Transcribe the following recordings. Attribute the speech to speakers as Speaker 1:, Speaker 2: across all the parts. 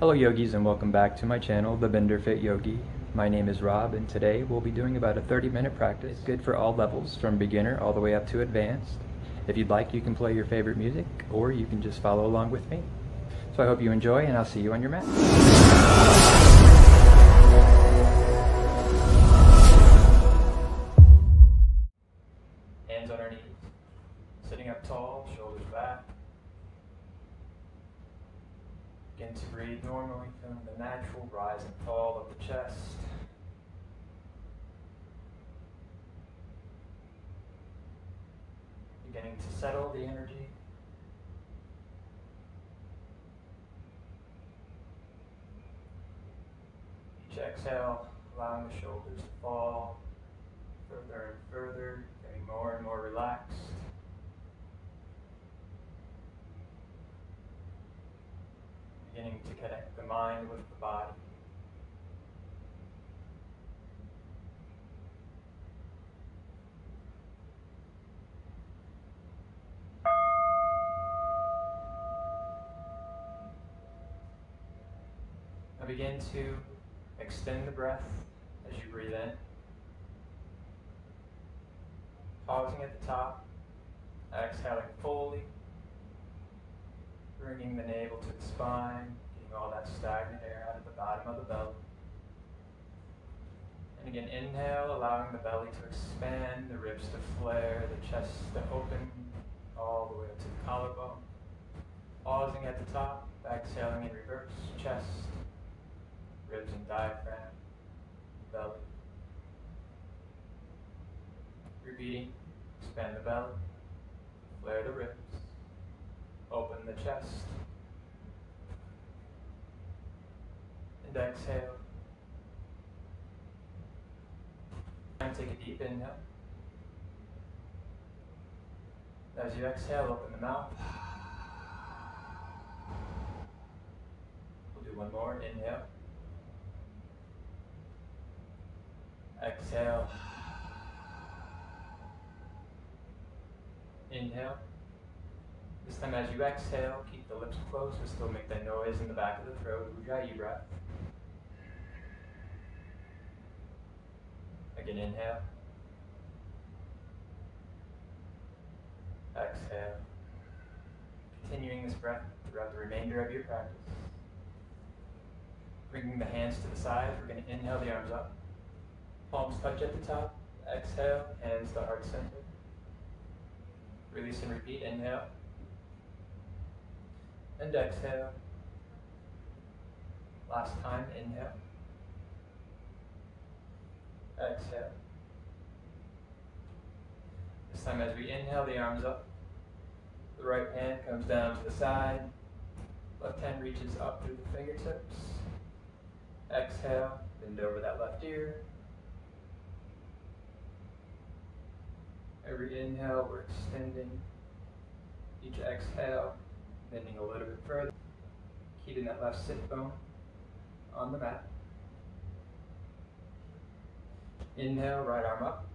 Speaker 1: Hello yogis, and welcome back to my channel, The Bender Fit Yogi. My name is Rob, and today we'll be doing about a 30-minute practice. It's good for all levels, from beginner all the way up to advanced. If you'd like, you can play your favorite music, or you can just follow along with me. So I hope you enjoy, and I'll see you on your mat. Hands on our knees. Sitting up tall, shoulders back. Begin to breathe normally, feeling the natural rise and fall of the chest. Beginning to settle the energy. Each exhale, allowing the shoulders to fall further and further, getting more and more relaxed. Beginning to connect the mind with the body. Now begin to extend the breath as you breathe in. Pausing at the top, exhaling fully. Bringing the navel to the spine, getting all that stagnant air out of the bottom of the belly. And again, inhale, allowing the belly to expand, the ribs to flare, the chest to open, all the way up to the collarbone. Pausing at the top, exhaling in reverse, chest, ribs and diaphragm, belly. Repeating, expand the belly, flare the ribs. Open the chest, and exhale. And take a deep inhale. As you exhale, open the mouth. We'll do one more. Inhale. Exhale. Inhale. This time as you exhale, keep the lips closed, but still make that noise in the back of the throat, Ujjayi breath. Again, inhale. Exhale. Continuing this breath throughout the remainder of your practice. Bringing the hands to the sides, we're going to inhale the arms up. Palms touch at the top. Exhale, hands to heart center. Release and repeat. Inhale. And exhale. Last time, inhale. Exhale. This time as we inhale, the arms up. The right hand comes down to the side. Left hand reaches up through the fingertips. Exhale, bend over that left ear. Every inhale, we're extending. Each exhale, bending a little bit further, keeping that left sit bone on the mat. Inhale, right arm up.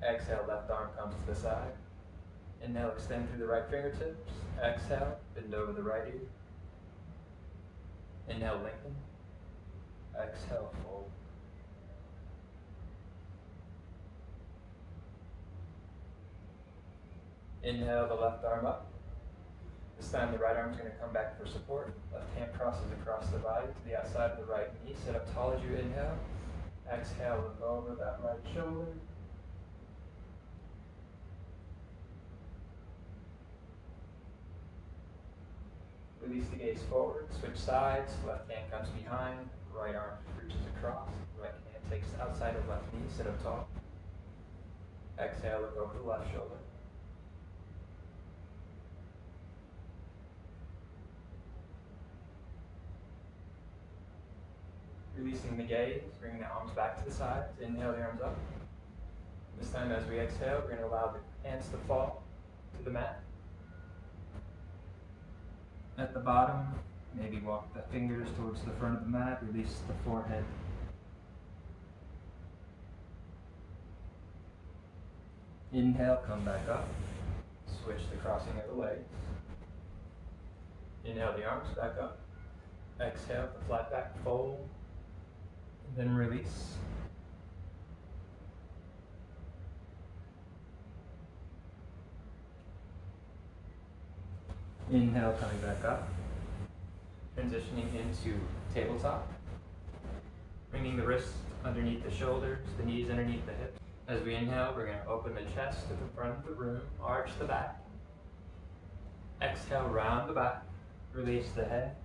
Speaker 1: Exhale, left arm comes to the side. Inhale, extend through the right fingertips. Exhale, bend over the right ear. Inhale, lengthen. Exhale, fold. Inhale, the left arm up. This time the right arm is going to come back for support. Left hand crosses across the body to the outside of the right knee. Sit up tall as you inhale. Exhale, look over that right shoulder. Release the gaze forward. Switch sides. Left hand comes behind. Right arm reaches across. Right hand takes the outside of left knee. Sit up tall. Exhale, look over the left shoulder. Releasing the gaze, bringing the arms back to the sides. Inhale the arms up. This time as we exhale, we're going to allow the hands to fall to the mat. At the bottom, maybe walk the fingers towards the front of the mat. Release the forehead. Inhale, come back up. Switch the crossing of the legs. Inhale the arms back up. Exhale, the flat back fold, and then release. Inhale, coming back up. Transitioning into tabletop. Bringing the wrists underneath the shoulders, the knees underneath the hips. As we inhale, we're going to open the chest to the front of the room, arch the back. Exhale, round the back, release the head.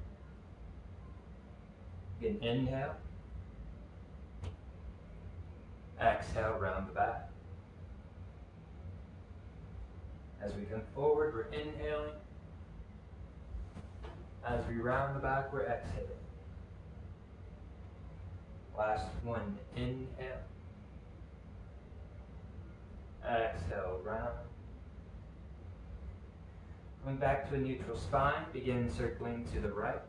Speaker 1: Again, inhale. Exhale, round the back. As we come forward, we're inhaling. As we round the back, we're exhaling. Last one, inhale. Exhale, round. Coming back to a neutral spine, begin circling to the right.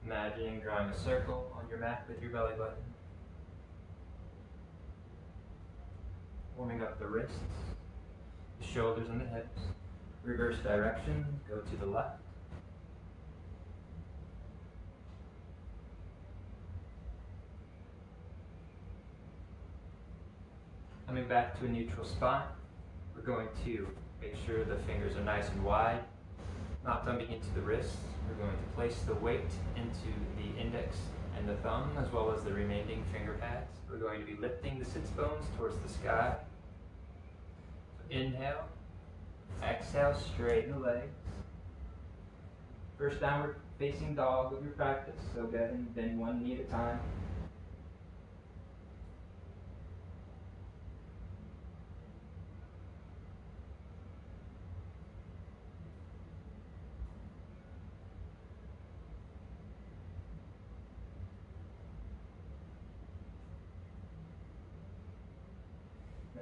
Speaker 1: Imagining drawing a circle on your mat with your belly button. Warming up the wrists, the shoulders and the hips. Reverse direction, go to the left. Coming back to a neutral spine, we're going to make sure the fingers are nice and wide, not dumping into the wrists. We're going to place the weight into the index and the thumb, as well as the remaining finger pads. We're going to be lifting the sits bones towards the sky. So inhale, exhale, straighten the legs. First downward facing dog of your practice, so go ahead and bend one knee at a time.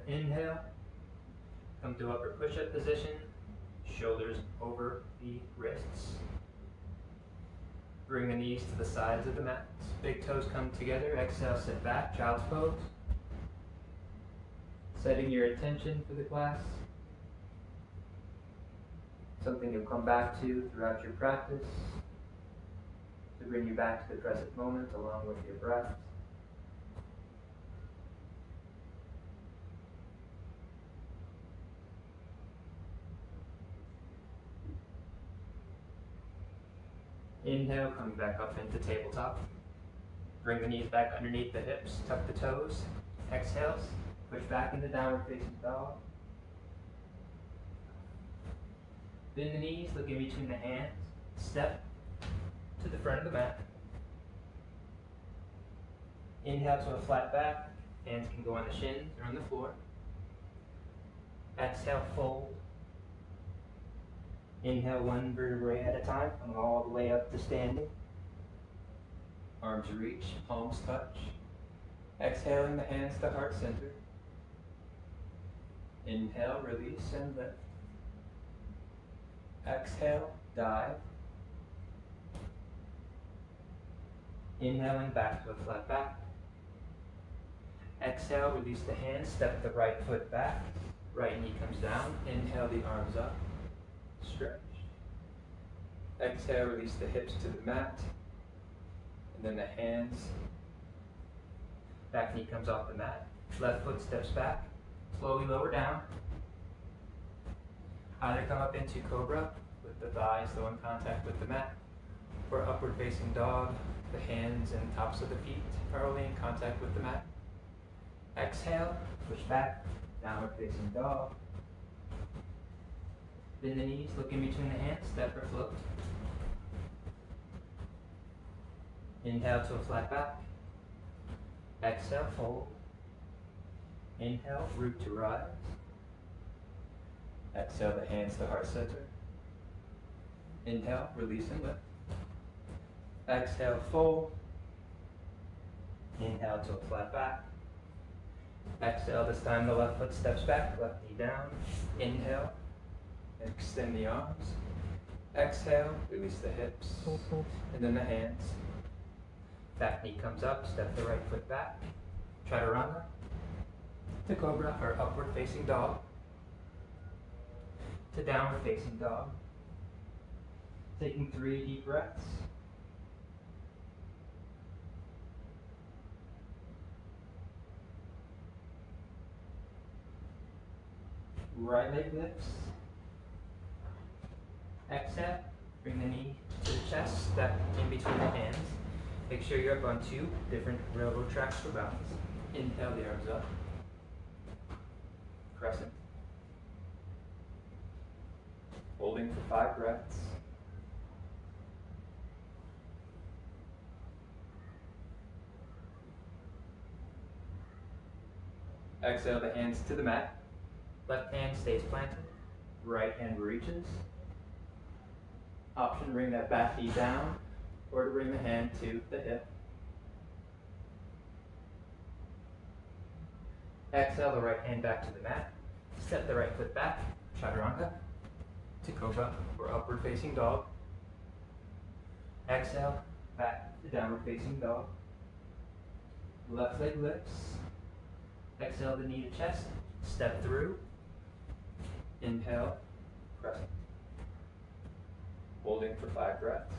Speaker 1: Inhale, come to upper push-up position, shoulders over the wrists. Bring the knees to the sides of the mat. Big toes come together. Exhale, sit back, child's pose. Setting your attention for the class. Something you'll come back to throughout your practice to bring you back to the present moment along with your breath. Inhale, coming back up into tabletop. Bring the knees back underneath the hips, tuck the toes. Exhales, push back into downward facing dog. Bend the knees, look in between the hands. Step to the front of the mat. Inhale to a flat back. Hands can go on the shins or on the floor. Exhale, fold. Inhale one vertebrae at a time, coming all the way up to standing. Arms reach, palms touch. Exhaling the hands to heart center. Inhale, release and lift. Exhale, dive. Inhaling back to a flat back. Exhale, release the hands, step the right foot back. Right knee comes down. Inhale the arms up. Stretch. Exhale, release the hips to the mat. And then the hands. Back knee comes off the mat. Left foot steps back. Slowly lower down. Either come up into cobra with the thighs still in contact with the mat, or upward facing dog. The hands and tops of the feet are only in contact with the mat. Exhale, push back, downward facing dog. Bend the knees, look in between the hands, step or float. Inhale to a flat back. Exhale, fold. Inhale, root to rise. Exhale, the hands to heart center. Inhale, release and lift. Exhale, fold. Inhale to a flat back. Exhale, this time the left foot steps back, left knee down. Inhale, extend the arms. Exhale, release the hips, and then the hands. Back knee comes up, step the right foot back. Chaturanga to cobra or upward facing dog. To downward facing dog. Taking 3 deep breaths. Right leg lifts. Exhale, bring the knee to the chest, step in between the hands. Make sure you're up on 2 different railroad tracks for balance. Inhale the arms up. Crescent. Holding for 5 breaths. Exhale the hands to the mat. Left hand stays planted. Right hand reaches. Option to bring that back knee down or to bring the hand to the hip. Exhale the right hand back to the mat. Step the right foot back, chaturanga, to cobra or upward facing dog. Exhale, back to downward facing dog. Left leg lifts. Exhale the knee to chest, step through. Inhale, crescent. Holding for 5 breaths.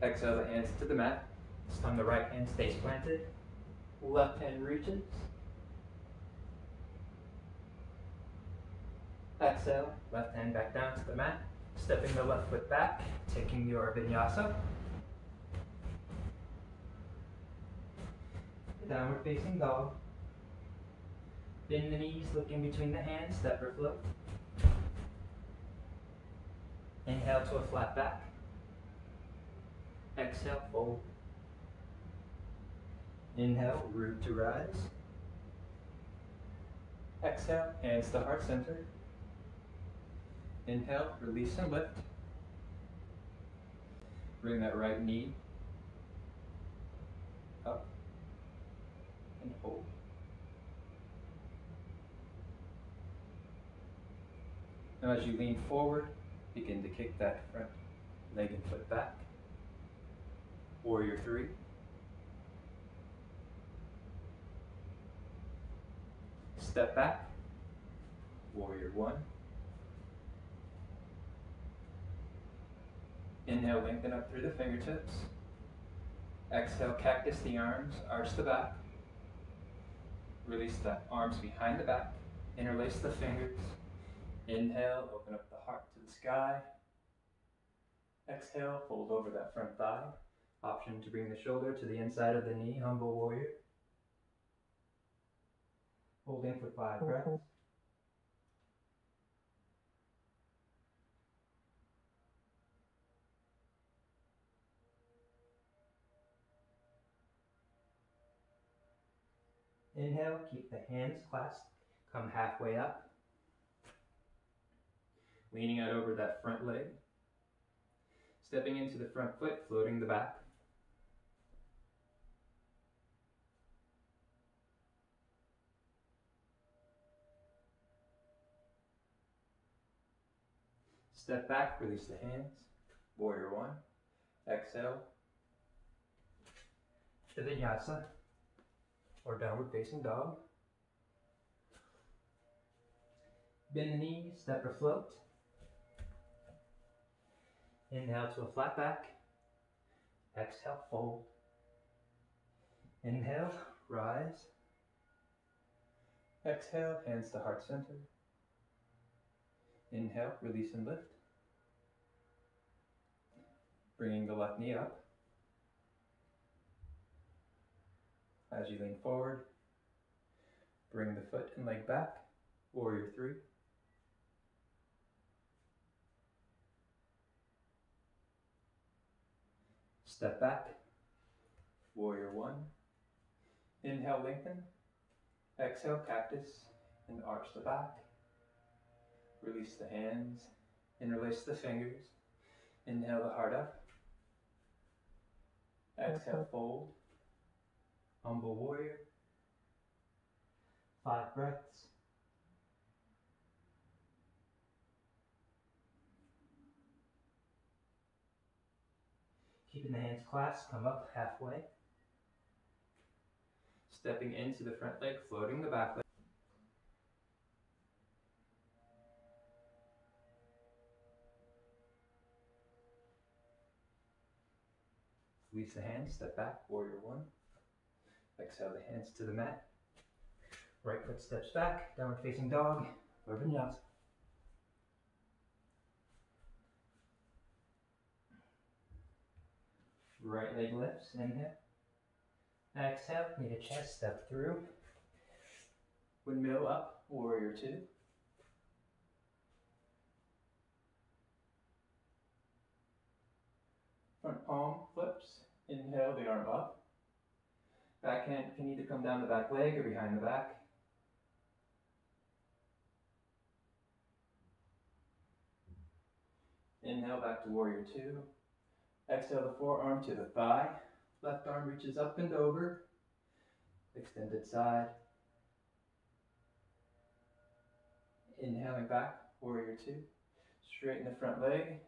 Speaker 1: Exhale the hands to the mat. This time the right hand stays planted. Left hand reaches. Exhale, left hand back down to the mat. Stepping the left foot back, taking your vinyasa. Downward facing dog. Bend the knees, look in between the hands, step or float. Inhale to a flat back. Exhale, fold. Inhale, root to rise. Exhale, hands to heart center. Inhale, release and lift. Bring that right knee up and hold. Now as you lean forward, begin to kick that front leg and foot back. Warrior 3. Step back. Warrior 1. Inhale, lengthen up through the fingertips. Exhale, cactus the arms, arch the back. Release the arms behind the back. Interlace the fingers. Inhale, open up the heart to the sky. Exhale, fold over that front thigh. Option to bring the shoulder to the inside of the knee, humble warrior. Holding for 5 breaths. Inhale, keep the hands clasped, come halfway up. Leaning out over that front leg. Stepping into the front foot, floating the back. Step back, release the hands. Warrior 1. Exhale. To vinyasa, or downward facing dog. Bend the knees, step or float. Inhale to a flat back. Exhale, fold. Inhale, rise. Exhale, hands to heart center. Inhale, release and lift. Bringing the left knee up. As you lean forward, bring the foot and leg back. Warrior 3. Step back. Warrior 1. Inhale, lengthen. Exhale, cactus, and arch the back. Release the hands, interlace the fingers. Inhale the heart up. Exhale, fold. Humble warrior. 5 breaths. Keeping the hands clasped, come up halfway. Stepping into the front leg, floating the back leg. Release the hands, step back, warrior one. Exhale the hands to the mat. Right foot steps back, downward facing dog, or vinyasa. Right leg lifts, inhale. Exhale, knee to chest, step through. Windmill up, warrior two. Front palm flips, inhale the arm up. Back hand can either come down the back leg or behind the back. Inhale back to warrior two. Exhale the forearm to the thigh. Left arm reaches up and over. Extended side. Inhaling back, warrior two. Straighten the front leg.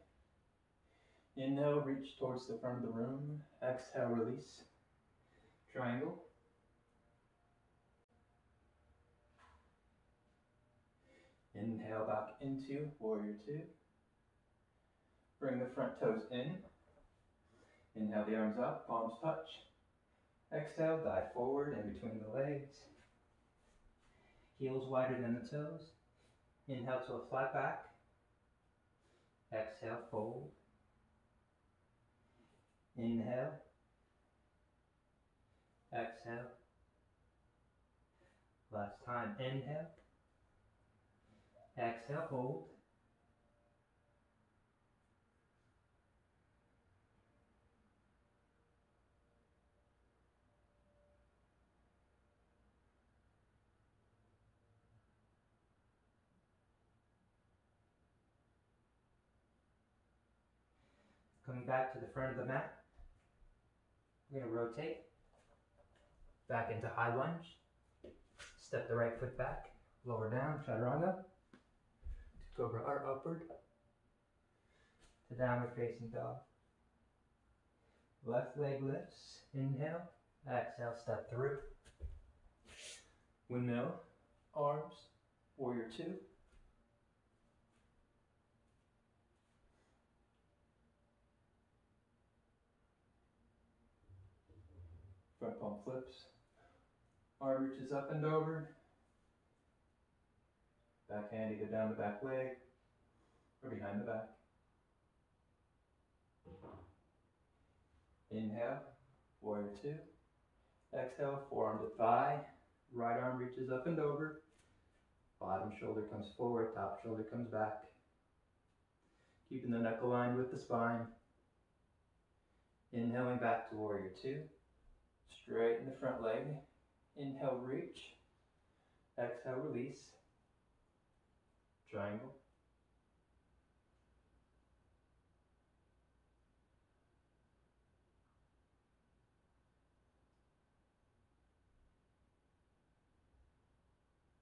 Speaker 1: Inhale, reach towards the front of the room. Exhale, release. Triangle. Inhale back into warrior two. Bring the front toes in. Inhale the arms up, palms touch. Exhale, dive forward in between the legs. Heels wider than the toes. Inhale to a flat back. Exhale, fold. Inhale. Exhale. Last time, inhale. Exhale, hold. Coming back to the front of the mat, we're going to rotate back into high lunge. Step the right foot back, lower down, chaturanga, to cobra or upward, to downward facing dog. Left leg lifts, inhale, exhale, step through. Windmill, arms, warrior two. Front palm flips. Arm reaches up and over. Back hand either down the back leg or behind the back. Inhale, warrior two. Exhale, forearm to thigh. Right arm reaches up and over. Bottom shoulder comes forward, top shoulder comes back. Keeping the neck aligned with the spine. Inhaling back to warrior two. Straighten the front leg. Inhale, reach. Exhale, release. Triangle.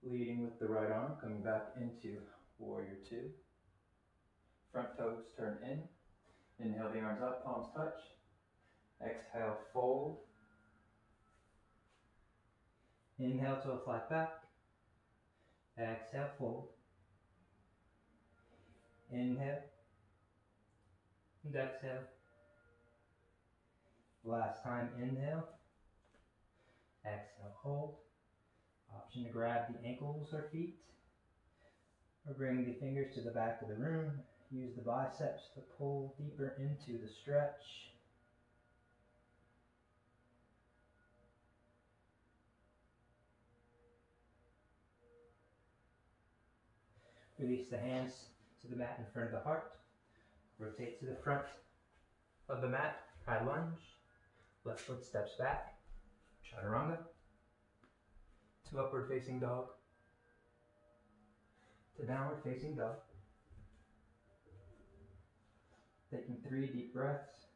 Speaker 1: Leading with the right arm, coming back into warrior two. Front toes turn in. Inhale the arms up, palms touch. Exhale, fold. Inhale to a flat back. Exhale, fold. Inhale. And exhale. Last time, inhale. Exhale, hold. Option to grab the ankles or feet, or bring the fingers to the back of the room. Use the biceps to pull deeper into the stretch. Release the hands to the mat in front of the heart. Rotate to the front of the mat, high lunge. Left foot steps back, chaturanga. To upward facing dog. To downward facing dog. Taking 3 deep breaths.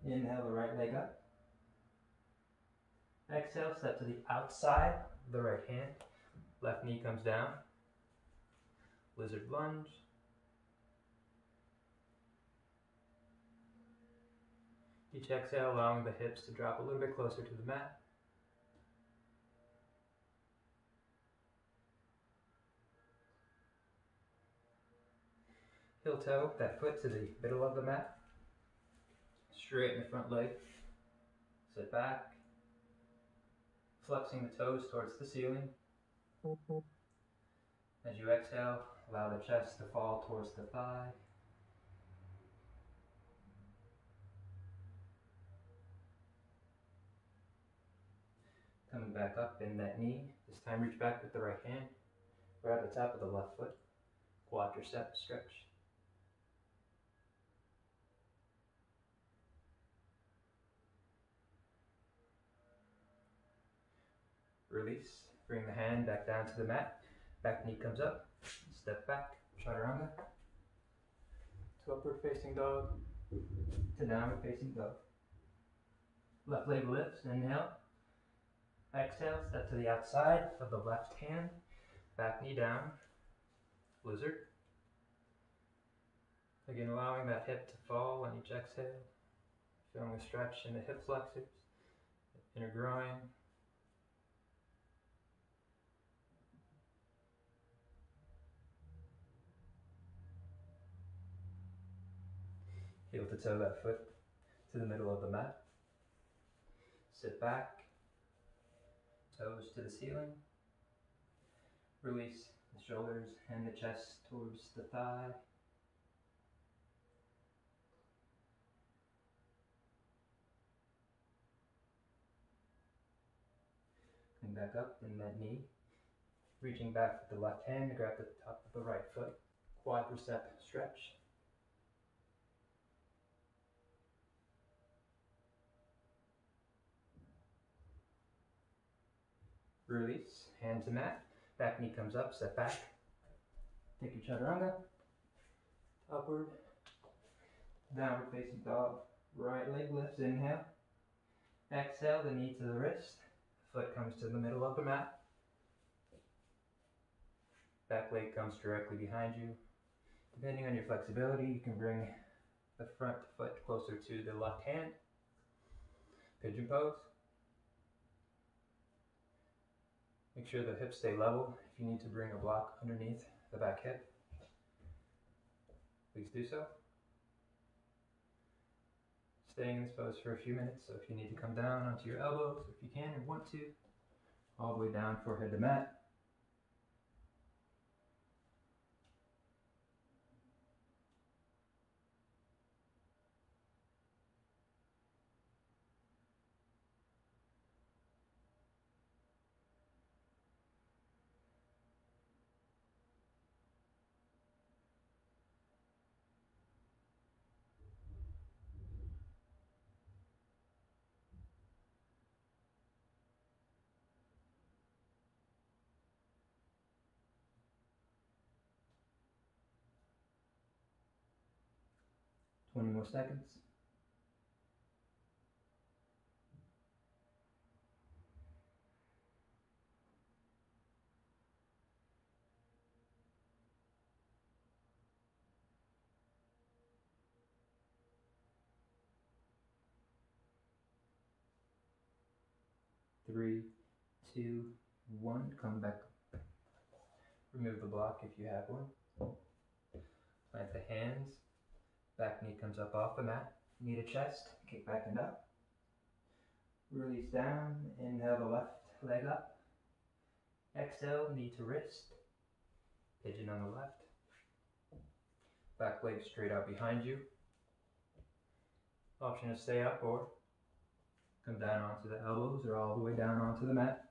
Speaker 1: Inhale the right leg up. Exhale, step to the outside of the right hand. Left knee comes down. Lizard lunge. Each exhale, allowing the hips to drop a little bit closer to the mat. Heel toe that foot to the middle of the mat. Straighten the front leg. Sit back. Flexing the toes towards the ceiling. As you exhale, allow the chest to fall towards the thigh. Coming back up, bend that knee. This time reach back with the right hand. Grab the top of the left foot. Quadricep stretch. Release. Bring the hand back down to the mat. Back knee comes up. Step back. Chaturanga. To upward facing dog. To downward facing dog. Left leg lifts. Inhale. Exhale. Step to the outside of the left hand. Back knee down. Lizard. Again, allowing that hip to fall on each exhale. Feeling a stretch in the hip flexors, inner groin. Heel to toe that foot to the middle of the mat. Sit back, toes to the ceiling. Release the shoulders and the chest towards the thigh. Come back up, bend that knee. Reaching back with the left hand to grab the top of the right foot. Quadricep stretch. Release, hand to mat. Back knee comes up, step back. Take your chaturanga. Upward. Downward facing dog. Right leg lifts, inhale. Exhale, the knee to the wrist. Foot comes to the middle of the mat. Back leg comes directly behind you. Depending on your flexibility, you can bring the front foot closer to the left hand. Pigeon pose. Make sure the hips stay level. If you need to bring a block underneath the back hip, please do so. Staying in this pose for a few minutes, so if you need to come down onto your elbows, if you can or want to, all the way down, forehead to mat. Twenty more seconds. Three, two, one. Come back. Remove the block if you have one. Plant the hands. Back knee comes up off the mat. Knee to chest. Kick back and up. Release down. Inhale the left leg up. Exhale, knee to wrist. Pigeon on the left. Back leg straight out behind you. Option to stay up or come down onto the elbows or all the way down onto the mat.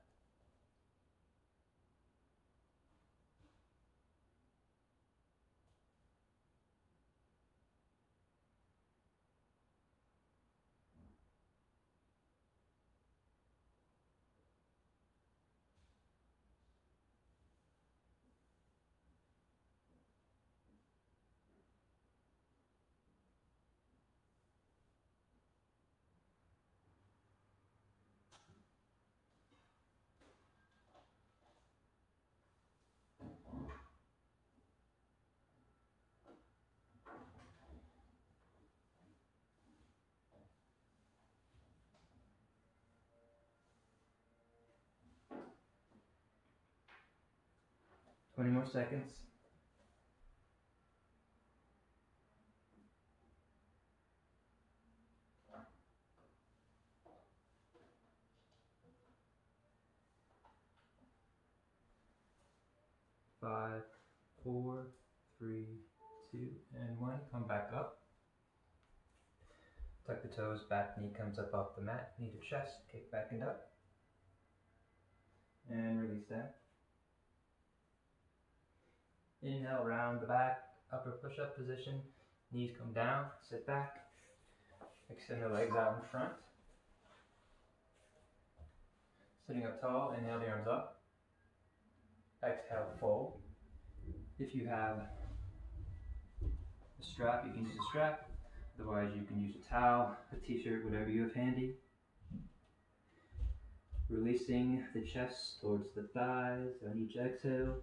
Speaker 1: Twenty more seconds. 5, 4, 3, 2, and 1. Come back up. Tuck the toes, back knee comes up off the mat, knee to chest, kick back and up. And release that. Inhale, round the back, upper push-up position. Knees come down, sit back. Extend the legs out in front. Sitting up tall, inhale the arms up. Exhale, fold. If you have a strap, you can use a strap. Otherwise, you can use a towel, a t-shirt, whatever you have handy. Releasing the chest towards the thighs on each exhale.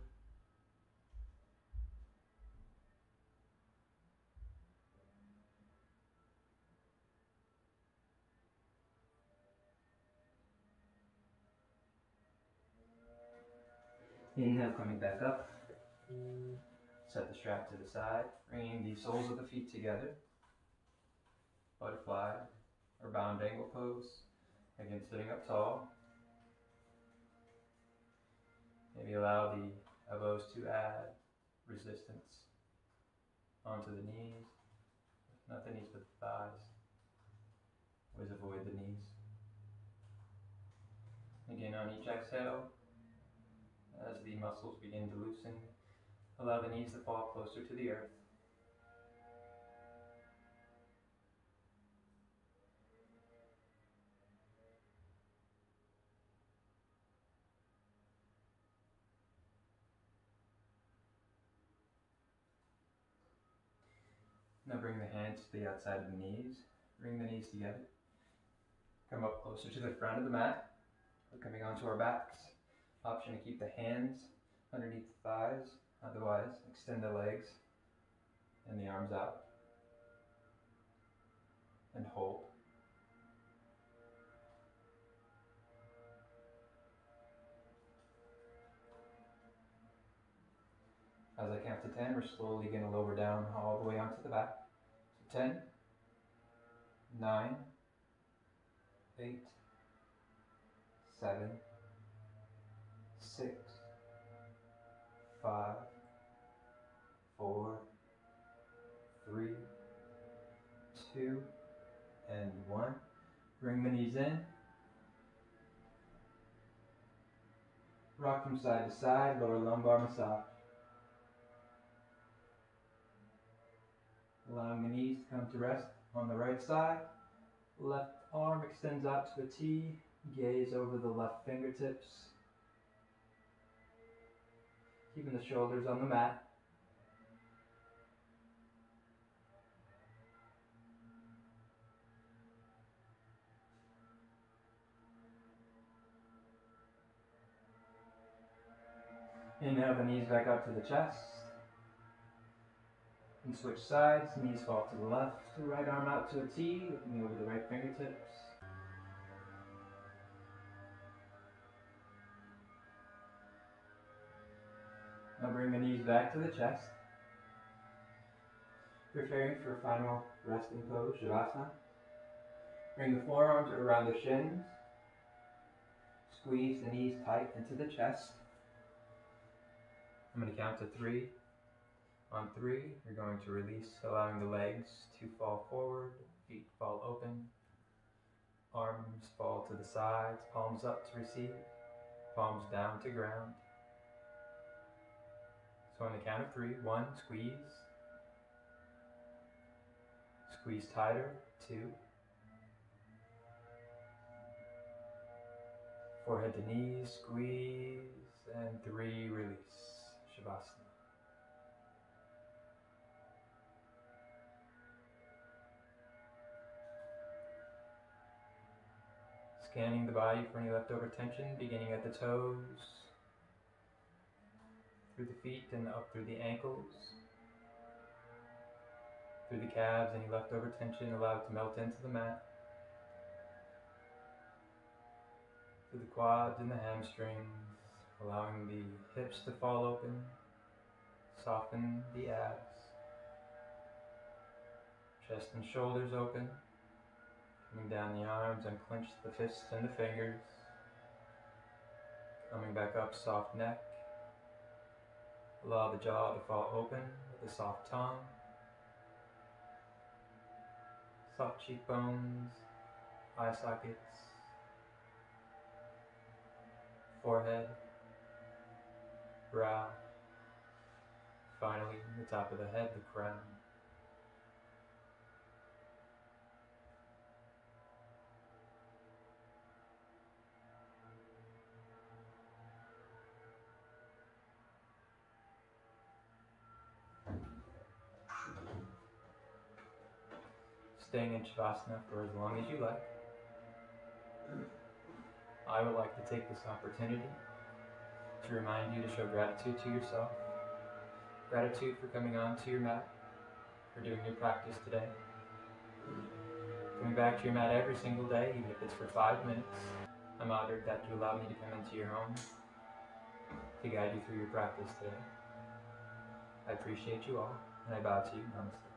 Speaker 1: Inhale, coming back up. Set the strap to the side, bringing the soles of the feet together. Butterfly or bound angle pose. Again, sitting up tall. Maybe allow the elbows to add resistance onto the knees. Not the knees, but the thighs. Always avoid the knees. Again, on each exhale, as the muscles begin to loosen, allow the knees to fall closer to the earth. Now bring the hands to the outside of the knees. Bring the knees together. Come up closer to the front of the mat. We're coming onto our backs. Option to keep the hands underneath the thighs. Otherwise, extend the legs and the arms out. And hold. As I count to 10, we're slowly going to lower down all the way onto the back. So 10, 9, 8, 7, 6, 5, 4, 3, 2, and 1. Bring the knees in. Rock from side to side, lower lumbar massage. Allowing the knees to come to rest on the right side. Left arm extends out to a T. Gaze over the left fingertips. Keeping the shoulders on the mat. Inhale the knees back up to the chest. And switch sides, knees fall to the left, right arm out to a T, looking over the right fingertips. Now bring the knees back to the chest. Preparing for final resting pose, Shavasana. Bring the forearms around the shins. Squeeze the knees tight into the chest. I'm going to count to 3. On 3, you're going to release, allowing the legs to fall forward, feet fall open, arms fall to the sides, palms up to receive, palms down to ground. So on the count of 3, 1, squeeze, squeeze tighter, 2, forehead to knees, squeeze, and 3, release, Shavasana. Scanning the body for any leftover tension, beginning at the toes, through the feet and up through the ankles, through the calves, any leftover tension, allow it to melt into the mat, through the quads and the hamstrings, allowing the hips to fall open, soften the abs, chest and shoulders open. Coming down the arms, unclench the fists and the fingers. Coming back up, soft neck. Allow the jaw to fall open with a soft tongue, soft cheekbones, eye sockets, forehead, brow, finally the top of the head, the crown. Staying in Shavasana for as long as you like. I would like to take this opportunity to remind you to show gratitude to yourself, gratitude for coming onto your mat, for doing your practice today, coming back to your mat every single day, even if it's for 5 minutes. I'm honored that you allowed me to come into your home to guide you through your practice today. I appreciate you all, and I bow to you. Namaste.